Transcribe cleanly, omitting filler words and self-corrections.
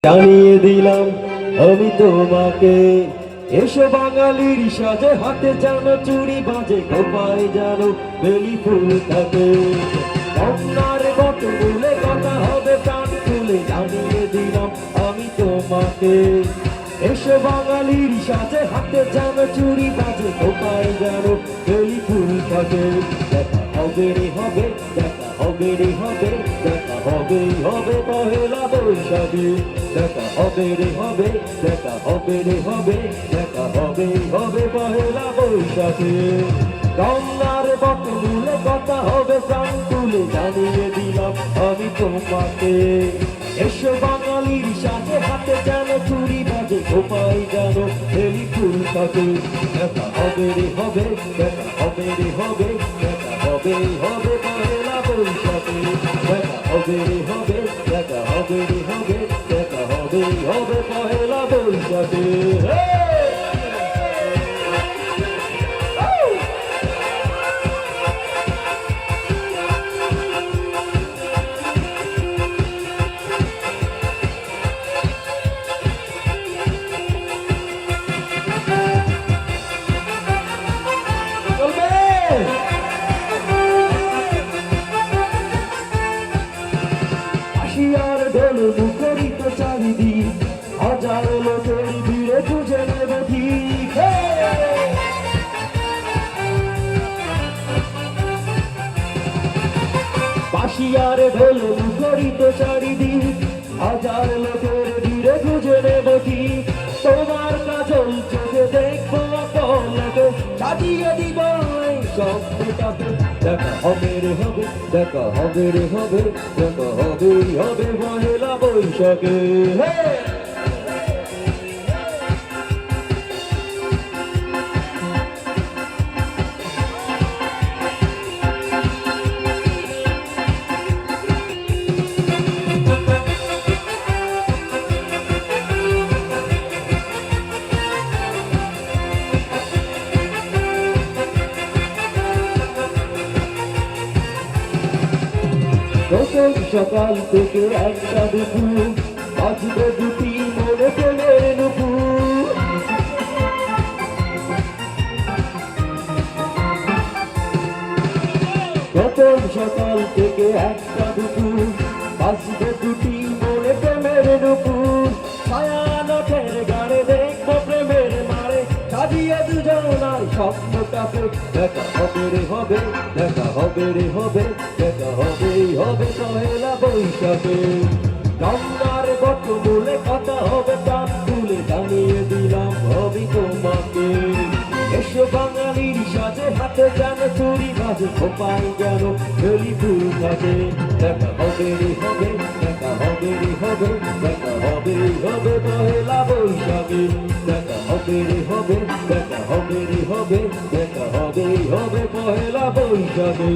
জানিয়ে দিলাম আমি তোমাকে, এসো বাঙালির সাজে, হাতে জানো চুড়ি বাজে, কোপায় জানো বেলি ফুল থাকে। কন্যার বট বলে কথা হবে প্রাণ খুলে, জানিয়ে দিলাম আমি তোমাকে, এসো বাঙালির সাজে, হাতে জানো চুড়ি বাজে, কোপায় জানো বেলি ফুল থাকে। দেখা হবে রে হবে, দেখা হবে রে হবে, দেখা হবেই হবে পহেলা বৈশাখে। দেখা হবে রে হবে, দেখা হবে রে হবে, দেখা হবেই হবে পহেলা বৈশাখে। গঙ্গার বটমূলে কথা হবে প্রাণ তুলে, জানিয়ে দিলাম আমি তোমাকে, এসো বাঙালির সাথে, হাতে যেন চুরি বাজে, কোপাই যেন বেলি ফুল থাকে। দেখা হবে রে হবে, দেখা হবে রে হবে, দেখা হবেই হবে পহেলা বৈশাখে। দেখা হবে রে হবে, দেখা হবে রে হবে, দেখা হবেই হবে পহেলা বৈশাখে। আর ঢোল মুখরিত চারিদিক, হাজার লোকের ভিড়ে খুঁজে নেবে ঠিক। বাঁশিয়ার ঢোল মুখরিত চারিদিক, হাজার লোকের ভিড়ে খুঁজে নেবে ঠিক। তোমার কাজল চোখে দেখবো আপনাকে, সাজিয়ে দিব স্বপ্নটাকে। দেখা হবে রে হবে, দেখা হবে রে হবে, দেখা হবেই হবে পহেলা বৈশাখে। প্রথম সকাল থেকে একটা দুপুর, বাজবে দুটি মনে প্রেমের নুপুর। প্রথম সকাল থেকে একটা দুপুর, বাজবে দুটি মনে প্রেমের নুপুর। ছায়ানটের গানে দেখবো প্রেমের মারে, সাজিয়ে দুজনার স্বপ্নটাকে। দেখা হবে রে হবে, দেখা হবে রে হবে, দেখা হবেই হবে পহেলা বৈশাখে। গঙ্গার বটমূলে কথা হবে প্রাণ তুলে, জানিয়ে দিলাম আমি তোমাকে, এসো বাঙালির সাজে, হাতে যেন চুরি বাজে, কোপাই যেন বেলি ফুল থাকে। দেখা হবে রে হবে, দেখা হবে রে হবে, দেখা হবেই হবে পহেলা বৈশাখে। দেখা হবে রে হবে, দেখা হবে রে হবে, দেখা হবেই হবে পহেলা বৈশাখে।